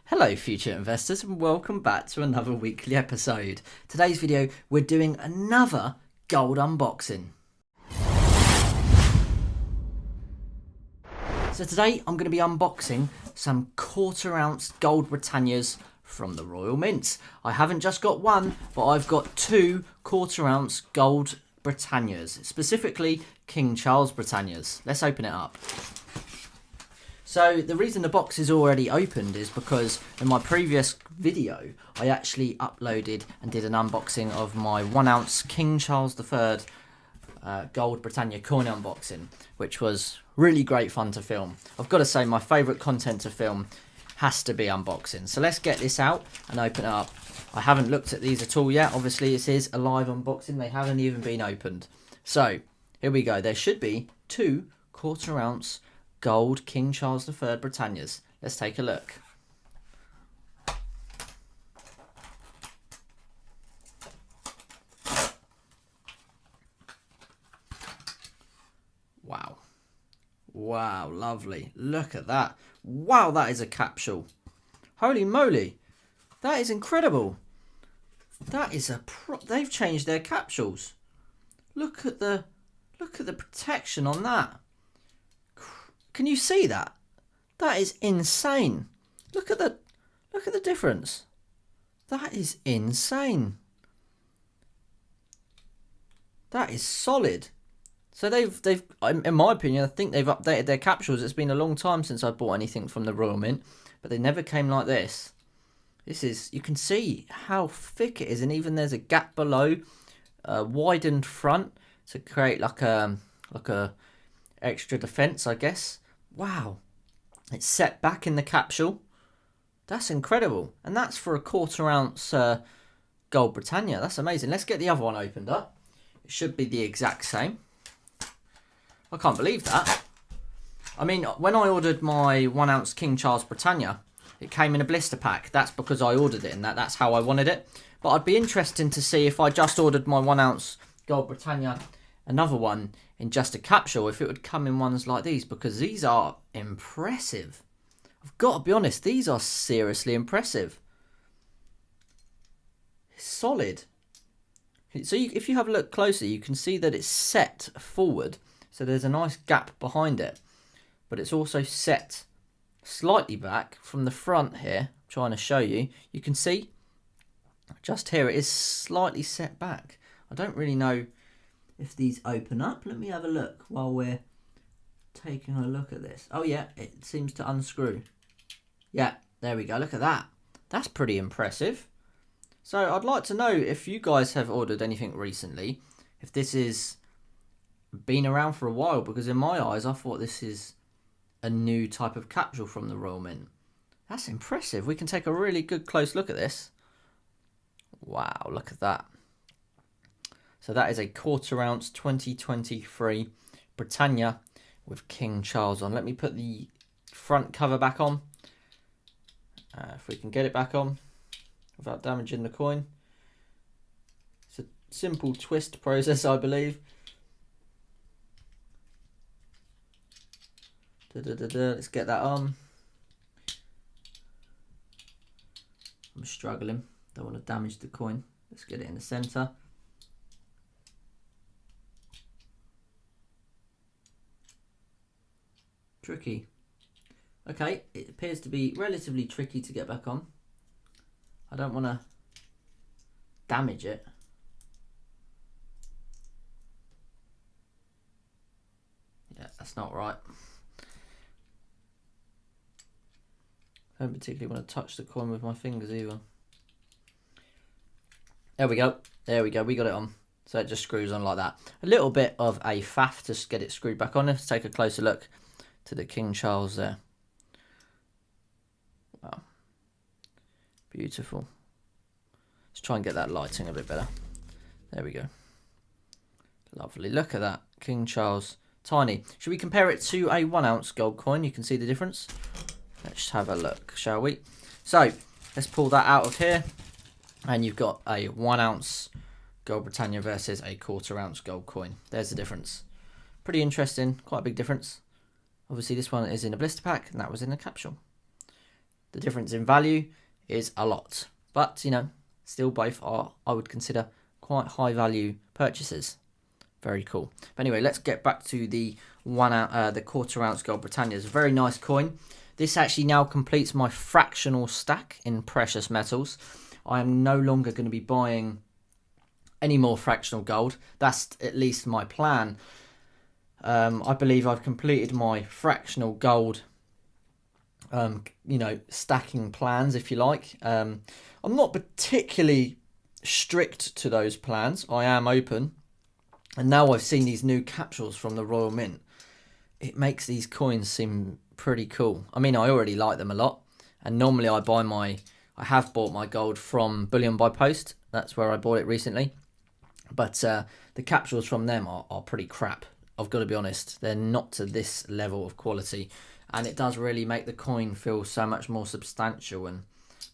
Hello future investors and welcome back to another weekly episode. Today's video we're doing another gold unboxing. So today I'm going to be unboxing some quarter-ounce Gold Britannias from the Royal Mint. I haven't just got one, but I've got two quarter-ounce Gold Britannias, specifically King Charles Britannias. Let's open it up. So the reason the box is already opened is because in my previous video I actually uploaded and did an unboxing of my 1 ounce King Charles III Gold Britannia coin unboxing, which was really great fun to film. I've got to say my favourite content to film has to be unboxing. So let's get this out and open it up. I haven't looked at these at all yet. Obviously this is a live unboxing. They haven't even been opened. So here we go. There should be two quarter-ounce Gold King Charles III Britannias. Let's take a look. Wow. Wow, lovely. Look at that. Wow, that is a capsule. Holy moly. That is incredible. That is they've changed their capsules. Look at the protection on that. Can you see that? That is insane. Look at the difference. That is insane. That is solid. So they've in my opinion, I think they've updated their capsules. It's been a long time since I bought anything from the Royal Mint, but they never came like this. This is, you can see how thick it is, and even there's a gap below, widened front to create like a extra defense, I guess. Wow, it's set back in the capsule. That's incredible, and that's for a quarter-ounce Gold Britannia. That's amazing. Let's get the other one opened up. It should be the exact same. I can't believe that. I mean, when I ordered my 1 ounce King Charles Britannia, it came in a blister pack. That's because I ordered it in that. That's how I wanted it. But I'd be interested to see if I just ordered my 1 ounce Gold Britannia, another one in just a capsule, if it would come in ones like these, because these are impressive. I've got to be honest, these are seriously impressive. It's solid. So if you have a look closer, you can see that it's set forward, so there's a nice gap behind it, but it's also set slightly back from the front here. I'm trying to show you. You can see just here it is slightly set back. I don't really know if these open up. Let me have a look while we're taking a look at this. Oh yeah, it seems to unscrew. Yeah, there we go. Look at that. That's pretty impressive. So I'd like to know if you guys have ordered anything recently, if this is been around for a while, because in my eyes I thought this is a new type of capsule from the Royal Mint. That's impressive. We can take a really good close look at this. Wow, look at that. So that is a quarter-ounce 2023 Britannia with King Charles on. Let me put the front cover back on. If we can get it back on without damaging the coin. It's a simple twist process, I believe. Let's get that on. I'm struggling. Don't want to damage the coin. Let's get it in the center. Tricky. Okay, it appears to be relatively tricky to get back on. I don't want to damage it. Yeah, that's not right. I don't particularly want to touch the coin with my fingers either. There we go. There we go. We got it on. So it just screws on like that. A little bit of a faff to get it screwed back on. Let's take a closer look to the King Charles there. Wow. Beautiful. Let's try and get that lighting a bit better. There we go. Lovely. Look at that. King Charles. Tiny. Should we compare it to a 1 ounce gold coin? You can see the difference. Let's have a look, shall we? So, let's pull that out of here. And you've got a 1 ounce Gold Britannia versus a quarter-ounce gold coin. There's the difference. Pretty interesting. Quite a big difference. Obviously, this one is in a blister pack, and that was in a capsule. the difference in value is a lot. But, you know, still both are, I would consider, quite high value purchases. Very cool. But anyway, let's get back to the the quarter ounce Gold Britannia. It's a very nice coin. This actually now completes my fractional stack in precious metals. I am no longer going to be buying any more fractional gold. That's at least my plan. I believe I've completed my fractional gold, you know, stacking plans, if you like. I'm not particularly strict to those plans. I am open. And now I've seen these new capsules from the Royal Mint. It makes these coins seem pretty cool. I mean, I already like them a lot. And normally I have bought my gold from Bullion by Post. That's where I bought it recently. But the capsules from them are pretty crap. I've got to be honest. They're not to this level of quality. And it does really make the coin feel so much more substantial and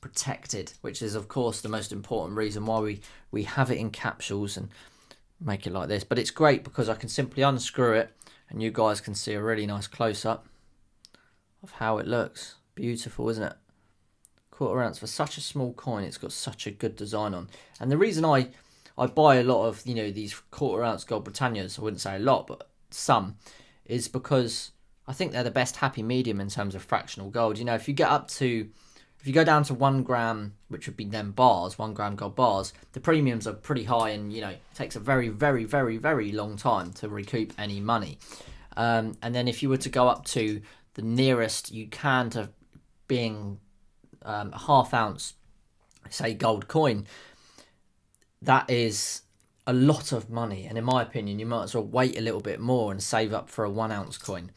protected, which is, of course, the most important reason why we have it in capsules and make it like this. But it's great because I can simply unscrew it and you guys can see a really nice close-up of how it looks. Beautiful, isn't it? Quarter ounce for such a small coin. It's got such a good design on. And the reason I buy a lot of, you know, these quarter ounce Gold Britannias, I wouldn't say a lot, but some, is because I think they're the best happy medium in terms of fractional gold. You know, if you go down to 1 gram, which would be them bars, 1 gram gold bars, the premiums are pretty high and, you know, it takes a very, very, very, very long time to recoup any money. And then if you were to go up to the nearest you can to being a ½ ounce, say, gold coin, that is a lot of money. And in my opinion, you might as well wait a little bit more and save up for a 1 ounce coin.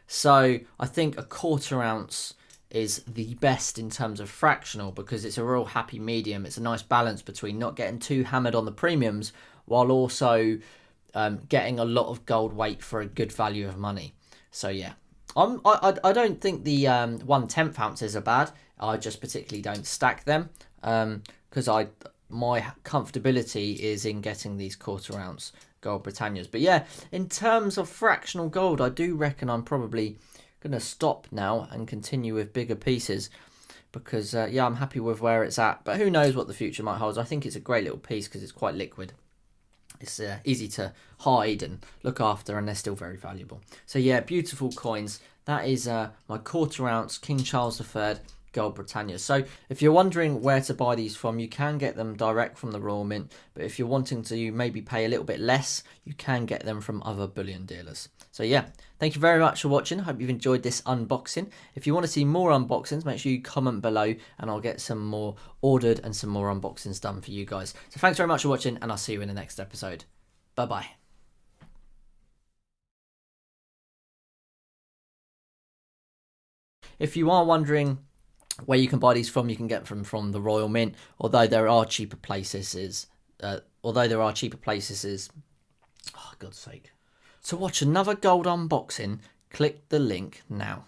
So I think a quarter ounce is the best in terms of fractional because it's a real happy medium. It's a nice balance between not getting too hammered on the premiums while also getting a lot of gold weight for a good value of money. So yeah, I don't think the 1/10 ounces are bad. I just particularly don't stack them because my comfortability is in getting these quarter ounce Gold Britannias. But yeah, in terms of fractional gold, I do reckon I'm probably going to stop now and continue with bigger pieces because yeah, I'm happy with where it's at, but who knows what the future might hold. I think it's a great little piece because it's quite liquid. It's easy to hide and look after, and they're still very valuable. So yeah, beautiful coins. That is my quarter ounce King Charles III Gold Britannia. So if you're wondering where to buy these from, you can get them direct from the Royal Mint, but if you're wanting to maybe pay a little bit less, you can get them from other bullion dealers. So yeah, thank you very much for watching. Hope you've enjoyed this unboxing. If you want to see more unboxings, make sure you comment below and I'll get some more ordered and some more unboxings done for you guys. So thanks very much for watching and I'll see you in the next episode. Bye bye. If you are wondering where you can buy these from, you can get them from the Royal Mint, although there are cheaper places. Oh, God's sake. To watch another gold unboxing, click the link now.